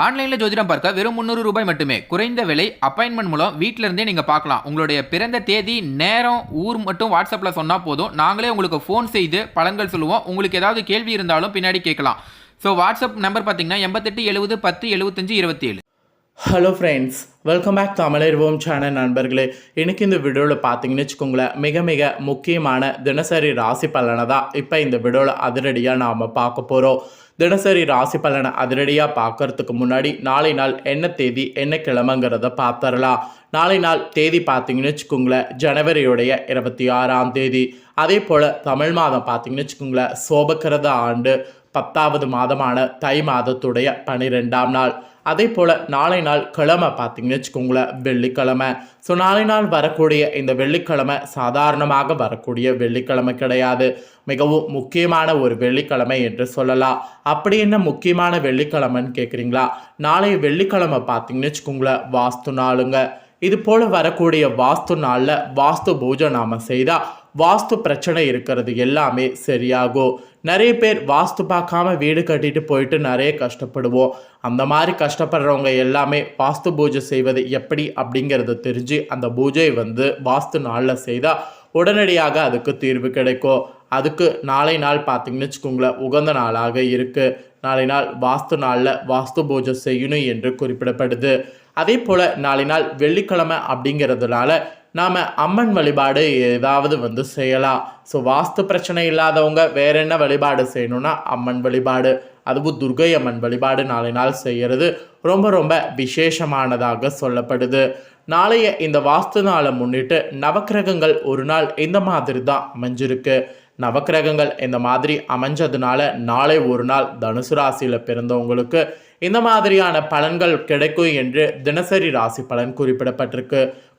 ஆன்லைனில் ஜோதிடம் பார்க்க வெறும் 300 ரூபாய் மட்டுமே. குறைந்த விலை. அப்பாயின்மெண்ட் மூலம் வீட்டில இருந்தே நீங்க பார்க்கலாம். உங்களுடைய பிறந்த தேதி, நேரம், ஊர் மட்டும் வாட்ஸ்அப்ல சொன்னா போதும். நாங்களே உங்களுக்கு ஃபோன் செய்து பலன்கள் சொல்லுவோம். உங்களுக்கு ஏதாவது கேள்வி இருந்தாலும் பின்னாடி கேட்கலாம். ஸோ வாட்ஸ்அப் நம்பர் பார்த்தீங்கன்னா 88 70 10 75 27. ஹலோ ஃப்ரெண்ட்ஸ், வெல்கம் பேக் தமிழர்வோம் சேனல் நண்பர்களே. எனக்கு இந்த வீடியோவில் பார்த்தீங்கன்னு வச்சுக்கோங்களேன், மிக மிக முக்கியமான தினசரி ராசி பலனை தான் இப்போ இந்த வீடியோவில் அதிரடியாக நாம் பார்க்க போகிறோம். தினசரி ராசி பலனை அதிரடியாக பார்க்கறதுக்கு முன்னாடி நாளை நாள் என்ன தேதி என்ன கிழமைங்கிறத பார்த்துடலாம். நாளை நாள் தேதி பார்த்தீங்கன்னு வச்சுக்கோங்களேன், ஜனவரியுடைய 26ஆம் தேதி. அதே போல் தமிழ் மாதம் பார்த்தீங்கன்னு வச்சுக்கோங்களேன், சோபக்கிரத ஆண்டு 10வது மாதமான தை மாதத்துடைய 12ஆம் நாள். அதே போல் நாளை நாள் கிழமை பார்த்தீங்கன்னு வச்சுக்கோங்களேன், வெள்ளிக்கிழமை. ஸோ நாளை நாள் வரக்கூடிய இந்த வெள்ளிக்கிழமை சாதாரணமாக வரக்கூடிய வெள்ளிக்கிழமை கிடையாது. மிகவும் முக்கியமான ஒரு வெள்ளிக்கிழமை என்று சொல்லலாம். அப்படி என்ன முக்கியமான வெள்ளிக்கிழமைன்னு கேட்குறீங்களா? நாளைய வெள்ளிக்கிழமை பார்த்தீங்கன்னு வச்சுக்கோங்களேன், வாஸ்து நாளுங்க. இது போல் வரக்கூடிய வாஸ்து நாளில் வாஸ்து பூஜை நாம் செய்தால் வாஸ்து பிரச்சனை இருக்கிறது எல்லாமே சரியாகும். நிறைய பேர் வாஸ்து பார்க்காம வீடு கட்டிட்டு போயிட்டு நிறைய கஷ்டப்படுவோம். அந்த மாதிரி கஷ்டப்படுறவங்க எல்லாமே வாஸ்து பூஜை செய்வது எப்படி அப்படிங்கிறத தெரிஞ்சு அந்த பூஜை வாஸ்து நாளில் செய்தால் உடனடியாக அதுக்கு தீர்வு கிடைக்கும். அதுக்கு நாளை நாள் பார்த்தீங்கன்னு வச்சுக்கோங்களேன், உகந்த நாளாக இருக்குது. நாளை நாள் வாஸ்து நாளில் வாஸ்து பூஜை செய்யணும் என்று குறிப்பிடப்படுது. அதே போல் நாளை நாள் வெள்ளிக்கிழமை அப்படிங்கிறதுனால நாம் அம்மன் வழிபாடு ஏதாவது செய்யலாம். ஸோ வாஸ்து பிரச்சனை இல்லாதவங்க வேற என்ன வழிபாடு செய்யணும்னா அம்மன் வழிபாடு, அதுவும் துர்கை அம்மன் வழிபாடு நாளை நாள் செய்கிறது ரொம்ப ரொம்ப விசேஷமானதாக சொல்லப்படுது. நாளைய இந்த வாஸ்து நாளை முன்னிட்டு நவக்கிரகங்கள் ஒரு நாள் இந்த மாதிரி தான் அமைஞ்சிருக்கு. நவக்கிரகங்கள் இந்த மாதிரி அமைஞ்சதுனால நாளை ஒரு நாள் தனுசு ராசியில் பிறந்தவங்களுக்கு இந்த மாதிரியான பலன்கள் கிடைக்கும் என்று தினசரி ராசி பலன்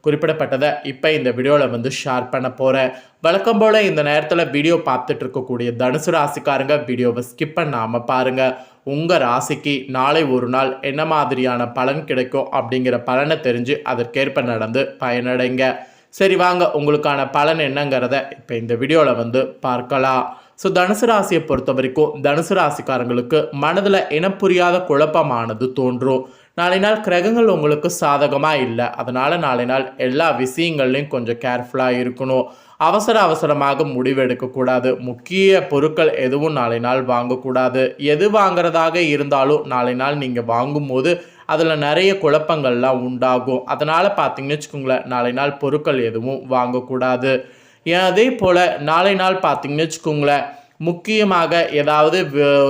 குறிப்பிடப்பட்டதை இப்போ இந்த வீடியோவில் ஷேர் பண்ண போகிறேன். வழக்கம் போல் இந்த நேரத்தில் வீடியோ பார்த்துட்டு இருக்கக்கூடிய தனுசு ராசிக்காரங்க வீடியோவை ஸ்கிப் பண்ணாமல் பாருங்கள். உங்கள் ராசிக்கு நாளை ஒரு நாள் என்ன மாதிரியான பலன் கிடைக்கும் அப்படிங்கிற பலனை தெரிஞ்சு அதற்கேற்ப நடந்து பயனடைங்க. சரி வாங்க, உங்களுக்கான பலன் என்னங்கிறத இப்போ இந்த வீடியோவில் பார்க்கலாம். ஸோ தனுசு ராசியை பொறுத்த வரைக்கும் தனுசு ராசிக்காரங்களுக்கு மனதில் இனம் புரியாத குழப்பமானது தோன்றும். நாளை நாள் கிரகங்கள் உங்களுக்கு சாதகமாக இல்லை. அதனால் நாளை நாள் எல்லா விஷயங்கள்லையும் கொஞ்சம் கேர்ஃபுல்லாக இருக்கணும். அவசரமாக முடிவெடுக்கக்கூடாது. முக்கிய பொருட்கள் எதுவும் நாளை நாள் வாங்கக்கூடாது. எது வாங்குறதாக இருந்தாலும் நாளை நாள் நீங்கள் வாங்கும்போது அதில் நிறைய குழப்பங்கள்லாம் உண்டாகும். அதனால் பார்த்தீங்கன்னு வச்சுக்கோங்களேன், நாளை நாள் பொருட்கள் எதுவும் வாங்கக்கூடாது. அதே போல் நாளை நாள் பார்த்தீங்கன்னு வச்சுக்கோங்களேன், முக்கியமாக ஏதாவது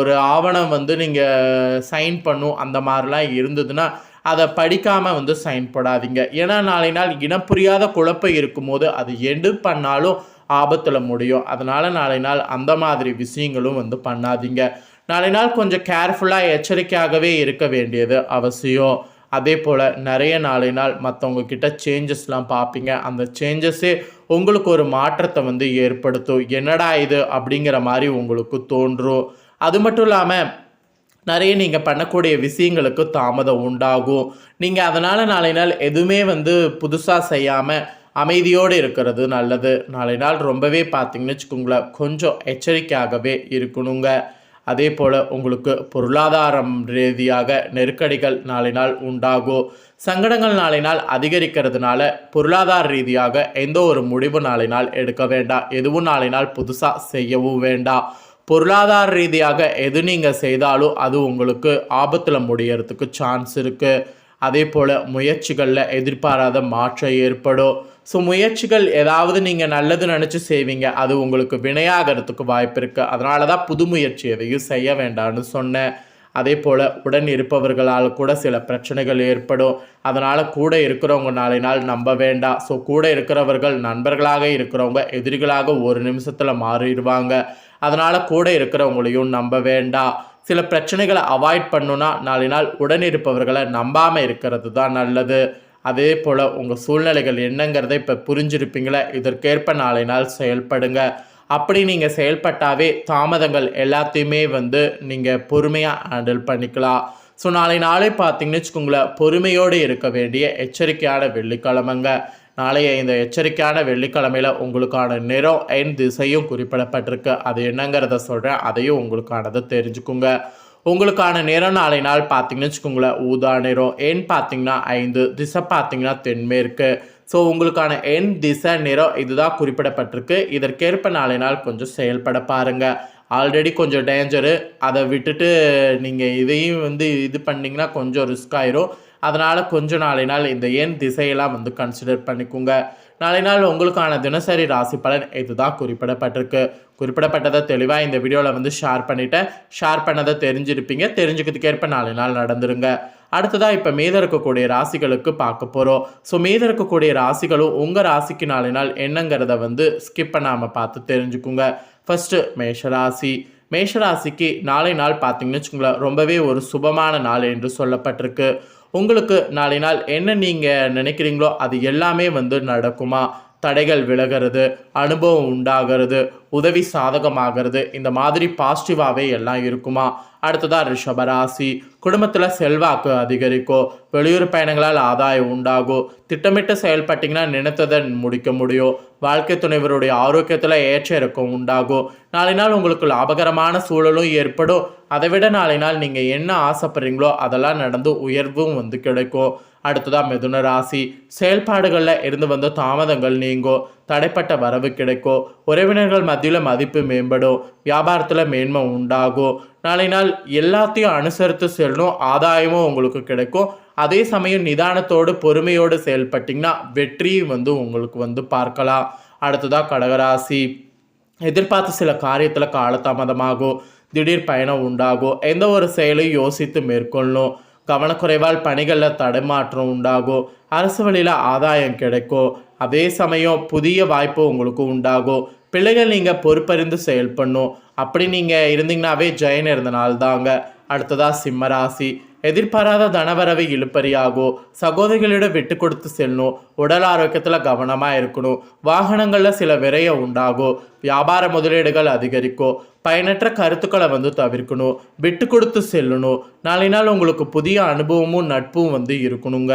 ஒரு ஆவணம் நீங்கள் சைன் பண்ணும் அந்த மாதிரிலாம் இருந்ததுன்னா அதை படிக்காமல் சைன் போடாதீங்க. ஏன்னா நாளை நாள் இனம் புரியாத குழப்பம் இருக்கும்போது அது எது பண்ணாலும் ஆபத்தில் முடியும். அதனால் நாளை நாள் அந்த மாதிரி விஷயங்களும் பண்ணாதீங்க. நாளை நாள் கொஞ்சம் கேர்ஃபுல்லாக எச்சரிக்கையாகவே இருக்க வேண்டியது அவசியம். அதே போல் நிறைய நாளை நாள் மற்றவங்க கிட்ட சேஞ்சஸ்லாம் பார்ப்பீங்க. அந்த சேஞ்சஸே உங்களுக்கு ஒரு மாற்றத்தை ஏற்படுத்தும். என்னடா இது அப்படிங்கிற மாதிரி உங்களுக்கு தோன்றும். அது மட்டும் இல்லாமல் நிறைய நீங்கள் பண்ணக்கூடிய விஷயங்களுக்கு தாமதம் உண்டாகும். நீங்கள் அதனால் நாளை நாள் எதுவுமே புதுசாக செய்யாமல் அமைதியோடு இருக்கிறது நல்லது. நாளை நாள் ரொம்பவே பார்த்தீங்கன்னு வச்சுக்கோங்களேன், கொஞ்சம் எச்சரிக்கையாகவே இருக்கணுங்க. அதே போல் உங்களுக்கு பொருளாதாரம் ரீதியாக நெருக்கடிகள் நாளை நாள் உண்டாகும். சங்கடங்கள் நாளை நாள் அதிகரிக்கிறதுனால பொருளாதார ரீதியாக எந்த ஒரு முடிவு நாளை நாள் எடுக்க வேண்டாம். எதுவும் நாளை நாள் புதுசாக செய்யவும் வேண்டாம். பொருளாதார ரீதியாக எது நீங்கள் செய்தாலும் அது உங்களுக்கு ஆபத்தில் முடியறதுக்கு சான்ஸ் இருக்குது. அதே போல் முயற்சிகளில் எதிர்பாராத மாற்றம் ஏற்படும். ஸோ முயற்சிகள் ஏதாவது நீங்கள் நல்லது நினச்சி செய்வீங்க, அது உங்களுக்கு வினையாகிறதுக்கு வாய்ப்பு இருக்குது. அதனால தான் புது முயற்சி எதையும் செய்ய வேண்டாம்னு சொன்னேன். அதே போல் உடன் இருப்பவர்களால் கூட சில பிரச்சனைகள் ஏற்படும். அதனால் கூட இருக்கிறவங்க நாளை நாள் நம்ப வேண்டாம். ஸோ கூட இருக்கிறவர்கள் நண்பர்களாக இருக்கிறவங்க எதிரிகளாக ஒரு நிமிஷத்தில் மாறிடுவாங்க. அதனால் கூட இருக்கிறவங்களையும் நம்ப வேண்டாம். சில பிரச்சனைகளை அவாய்ட் பண்ணுன்னா நாளை நாள் உடன் இருப்பவர்களை நம்பாமல் இருக்கிறது தான் நல்லது. அதே போல் உங்கள் சூழ்நிலைகள் என்னங்கிறத இப்போ புரிஞ்சிருப்பீங்களே, இதற்கேற்ப நாளை நாள் செயல்படுங்க. அப்படி நீங்கள் செயல்பட்டாவே தாமதங்கள் எல்லாத்தையுமே நீங்கள் பொறுமையாக ஹேண்டில் பண்ணிக்கலாம். ஸோ நாளை பார்த்தீங்கன்னு வச்சுக்கோங்களேன், பொறுமையோடு இருக்க வேண்டிய எச்சரிக்கையான வெள்ளிக்கிழமைங்க. நாளைய இந்த எச்சரிக்கையான வெள்ளிக்கிழமையில் உங்களுக்கான நிறம் என் திசையும் குறிப்பிடப்பட்டிருக்கு. அது என்னங்கிறத சொல்கிறேன், அதையும் உங்களுக்கானதை தெரிஞ்சுக்குங்க. உங்களுக்கான நேரம் நாளை நாள் பார்த்தீங்கன்னு வச்சுக்கோங்களேன் ஊதா நிறம். எண் பார்த்தீங்கன்னா 5, திசை பார்த்தீங்கன்னா தென்மேற்கு. ஸோ உங்களுக்கான எண், திசை, நிறம் இதுதான் குறிப்பிடப்பட்டிருக்கு. இதற்கேற்ப நாளை நாள் கொஞ்சம் செயல்பட பாருங்கள். ஆல்ரெடி கொஞ்சம் டேஞ்சரு, அதை விட்டுட்டு நீங்கள் இதையும் இது பண்ணிங்கன்னா கொஞ்சம் ரிஸ்க் ஆயிரும். அதனால் கொஞ்சம் நாளை நாள் இந்த எண், திசையெல்லாம் கன்சிடர் பண்ணிக்கோங்க. நாளை நாள் உங்களுக்கான தினசரி ராசி பலன் இதுதான் குறிப்பிடப்பட்டிருக்கு. குறிப்பிடப்பட்டதை தெளிவாக இந்த வீடியோவில் ஷேர் பண்ணிட்டேன். ஷேர் பண்ணதை தெரிஞ்சிருப்பீங்க. தெரிஞ்சுக்கிறதுக்கேற்ப நாளை நாள் நடந்துருங்க. அடுத்ததாக இப்போ மீதம் இருக்கக்கூடிய ராசிகளுக்கு பார்க்க போகிறோம். ஸோ மீதம் இருக்கக்கூடிய ராசிகளும் உங்கள் ராசிக்கு நாளை நாள் என்னங்கிறத ஸ்கிப் பண்ணாமல் பார்த்து தெரிஞ்சுக்குங்க. ஃபஸ்ட்டு மேஷராசி. மேஷராசிக்கு நாளை நாள் பார்த்தீங்கன்னு வச்சுக்கோங்களேன் ரொம்பவே ஒரு சுபமான நாள் என்று சொல்லப்பட்டிருக்கு. உங்களுக்கு நாளை நாள் என்ன நீங்கள் நினைக்கிறீங்களோ அது எல்லாமே நடக்குமா? தடைகள் விலகிறது, அனுபவம் உண்டாகிறது, உதவி சாதகமாகிறது, இந்த மாதிரி பாசிட்டிவாகவே எல்லாம் இருக்குமா? அடுத்ததாக ரிஷபராசி. குடும்பத்தில் செல்வாக்கு அதிகரிக்கும், வெளியூர் பயணங்களால் ஆதாயம் உண்டாகும், திட்டமிட்டு செயல்பட்டிங்கன்னா நினைத்ததை முடிக்க முடியும், வாழ்க்கை துணைவருடைய ஆரோக்கியத்தில் ஏற்ற இறக்கம் உண்டாகும். நாளை நாள் உங்களுக்கு லாபகரமான சூழலும் ஏற்படும். அதை விட நாளை நாள் நீங்கள் என்ன ஆசைப்படுறீங்களோ அதெல்லாம் நடந்து உயர்வும் கிடைக்கும். அடுத்ததாக மிதுன ராசி. செயல்பாடுகளில் இருந்து வந்த தாமதங்கள் நீங்கும், தடைப்பட்ட வரவு கிடைக்கும், உறவினர்கள் மத்தியில் மதிப்பு மேம்படும், வியாபாரத்தில் மேன்மை உண்டாகும். நாளை நாள் எல்லாத்தையும் அனுசரித்து செல்லணும், ஆதாயமும் உங்களுக்கு கிடைக்கும். அதே சமயம் நிதானத்தோடு பொறுமையோடு செயல்பட்டிங்கன்னா வெற்றியும் உங்களுக்கு பார்க்கலாம். அடுத்ததாக கடகராசி. எதிர்பார்த்த சில காரியத்தில் காலதாமதமாகும், திடீர் பயணம் உண்டாகும், எந்த ஒரு செயலையும் யோசித்து மேற்கொள்ளணும். கவனக்குறைவால் பணிகளில் தடுமாற்றம் உண்டாகும், அரசு வழியில் ஆதாயம் கிடைக்கும், அதே சமயம் புதிய வாய்ப்பு உங்களுக்கு உண்டாகும். பிள்ளைகள் நீங்கள் பொறுப்பறிந்து செயல்படணும். அப்படி நீங்கள் இருந்தீங்கன்னாவே ஜெயன் இருந்த நாள் தாங்க. அடுத்ததாக சிம்மராசி. எதிர்பாராத தனவரவை இழுப்பறியாகும், சகோதரிகளிடம் விட்டு கொடுத்து செல்லணும், உடல் ஆரோக்கியத்தில் கவனமாக இருக்கணும், வாகனங்களில் சில விரயம் உண்டாகும், வியாபார முதலீடுகள் அதிகரிக்கும், பயனற்ற கருத்துக்களை தவிர்க்கணும், விட்டு கொடுத்து செல்லணும். நாளை நாள் உங்களுக்கு புதிய அனுபவமும் நட்பும் இருக்கணுங்க.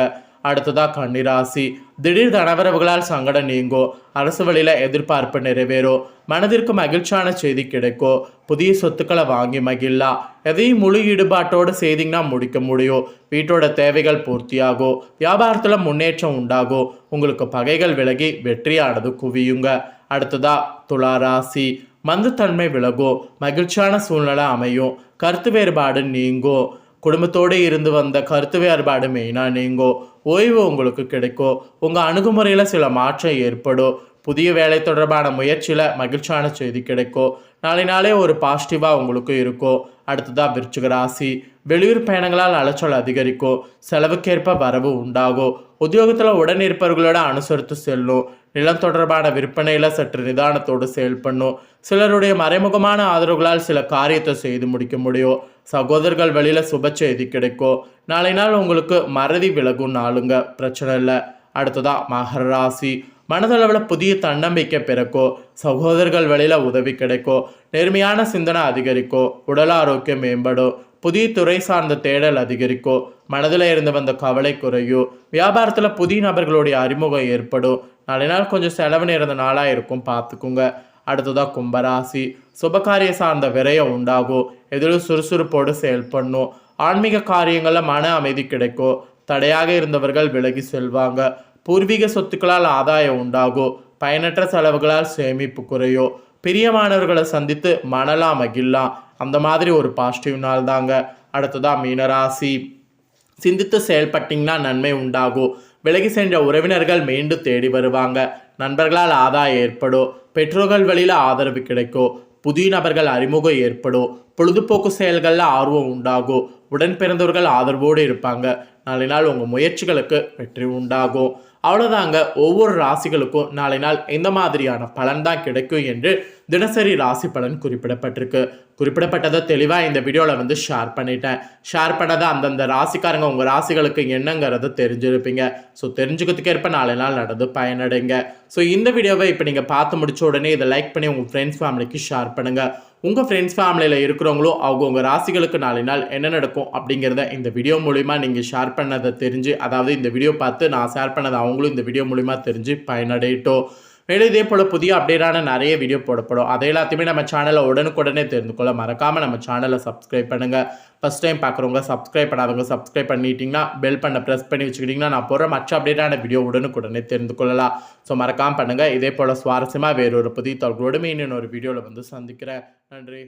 அடுத்ததாக கன்னிராசி. திடீர் தனவரவுகளால் சங்கடம் நீங்கும், அரசு வழியில் எதிர்பார்ப்பு நிறைவேறும், மனதிற்கு மகிழ்ச்சியான செய்தி கிடைக்கும், புதிய சொத்துக்களை வாங்கி மகிழலாம், எதையும் முழு ஈடுபாட்டோடு செய்திங்கன்னா முடிக்க முடியும், வீட்டோட தேவைகள் பூர்த்தியாகும், வியாபாரத்தில் முன்னேற்றம் உண்டாகும், உங்களுக்கு பகைகள் விலகி வெற்றியானது குவியுங்க. அடுத்ததா துளாராசி. மந்தத்தன்மை விலகும், மகிழ்ச்சியான சூழ்நிலை அமையும், கருத்து வேறுபாடு நீங்கும், குடும்பத்தோடு இருந்து வந்த கருத்து வேறுபாடு மெயினாக நீங்கும், ஓய்வு உங்களுக்கு கிடைக்கும், உங்கள் அணுகுமுறையில் சில மாற்றம் ஏற்படும், புதிய வேலை தொடர்பான முயற்சியில் மகிழ்ச்சியான செய்தி கிடைக்கும். நாளே ஒரு பாசிட்டிவாக உங்களுக்கு இருக்கும். அடுத்ததாக விருச்சிக ராசி. வெளியூர் பயணங்களால் அலைச்சல் அதிகரிக்கும், செலவுக்கேற்ப வரவு உண்டாகும், உத்தியோகத்தில் உடன் இருப்பவர்களோட அனுசரித்து செல்லும், நிலம் தொடர்பான விற்பனையில் சற்று நிதானத்தோடு செயல்படணும், சிலருடைய மறைமுகமான ஆதரவுகளால் சில காரியத்தை செய்து முடிக்க முடியும், சகோதரர்கள் வழியில் சுப செய்தி கிடைக்கும். நாளை நாள் உங்களுக்கு மறதி விலகும் நாளுங்க, பிரச்சனை இல்லை. அடுத்ததாக மகர ராசி. மனதளவில் புதிய தன்னம்பிக்கை பிறக்கும், சகோதரர்கள் வழியில் உதவி கிடைக்கும், நேர்மையான சிந்தனை அதிகரிக்கும், உடல் ஆரோக்கியம் மேம்படும், புதிய துறை சார்ந்த தேடல் அதிகரிக்கும், மனதில் இருந்து வந்த கவலை குறையும், வியாபாரத்தில் புதிய நபர்களுடைய அறிமுகம் ஏற்படும். நாளை நாள் கொஞ்சம் செலவு நேர்ந்த நாளாக இருக்கும், பார்த்துக்குங்க. அடுத்ததாக கும்பராசி. சுபகாரிய சார்ந்த விரயம் உண்டாகும், எதிலும் சுறுசுறுப்போடு செயல்படணும், ஆன்மீக காரியங்களில் மன அமைதி கிடைக்கும், தடையாக இருந்தவர்கள் விலகி செல்வாங்க, பூர்வீக சொத்துக்களால் ஆதாயம் உண்டாகும், பயனற்ற செலவுகளால் சேமிப்பு குறையும், பிரியமானவர்களை சந்தித்து மனலாம் மகிழலாம், அந்த மாதிரி ஒரு பாசிட்டிவ் நாள் தாங்க. அடுத்ததாக மீனராசி. சிந்தித்து செயல்பட்டிங்கன்னா நன்மை உண்டாகும், விலகி சென்ற உறவினர்கள் மீண்டும் தேடி வருவாங்க, நண்பர்களால் ஆதாயம் ஏற்படும், பெற்றோர்கள் வழியில் ஆதரவு கிடைக்கும், புதிய நபர்கள் அறிமுகம் ஏற்படும், பொழுதுபோக்கு செயல்களில் ஆர்வம் உண்டாகும், உடன் பிறந்தவர்கள் ஆதரவோடு இருப்பாங்க. நாளை நாள் உங்கள் முயற்சிகளுக்கு வெற்றி உண்டாகும். அவ்வளோதாங்க. ஒவ்வொரு ராசிகளுக்கும் நாளை நாள் எந்த மாதிரியான பலன் தான் கிடைக்கும் என்று தினசரி ராசி பலன் குறிப்பிடப்பட்டிருக்கு. குறிப்பிடப்பட்டதை தெளிவாக இந்த வீடியோவில் ஷேர் பண்ணிட்டேன். ஷேர் பண்ணதை அந்தந்த ராசிக்காரங்க உங்கள் ராசிகளுக்கு என்னங்கிறத தெரிஞ்சிருப்பீங்க. ஸோ தெரிஞ்சுக்கிறதுக்கேற்ப நாளை நாள் நடந்து பயனடைங்க. ஸோ இந்த வீடியோவை இப்போ நீங்கள் பார்த்து முடிச்ச உடனே இதை லைக் பண்ணி உங்கள் ஃப்ரெண்ட்ஸ் ஃபேமிலிக்கு ஷேர் பண்ணுங்கள். உங்கள் ஃப்ரெண்ட்ஸ் ஃபேமிலியில் இருக்கிறவங்களும் அவங்க ராசிகளுக்கு நாளை நாள் என்ன நடக்கும் அப்படிங்கிறத இந்த வீடியோ மூலிமா நீங்கள் ஷேர் பண்ணதை தெரிஞ்சு, அதாவது இந்த வீடியோ பார்த்து நான் ஷேர் பண்ணதை அவங்களும் இந்த வீடியோ மூலிமா தெரிஞ்சு பயனடையட்டும். மேலும் இதே போல் புதிய அப்டேட்டான நிறைய வீடியோ போடப்படும். அதை எல்லாத்தையுமே நம்ம சேனலில் உடனுக்குடனே தெரிந்து கொள்ள மறக்காமல் நம்ம சேனலை சப்ஸ்கிரைப் பண்ணுங்கள். ஃபஸ்ட் டைம் பார்க்குறவங்க சப்ஸ்கிரைப் பண்ணாதவங்க சப்ஸ்கிரைப் பண்ணிட்டீங்கன்னா பெல் பண்ண ப்ரெஸ் பண்ணி வச்சுக்கிட்டிங்கன்னா நான் போகிற மற்ற அப்டேட்டான வீடியோ உடனுக்குடனே தெரிந்து கொள்ளலாம். ஸோ மறக்காமல் பண்ணுங்கள். இதே போல் சுவாரஸ்யமாக வேறொரு புதிய தகவலோடு இன்னொரு வீடியோவில் வந்து சந்திக்கிறேன். நன்றி.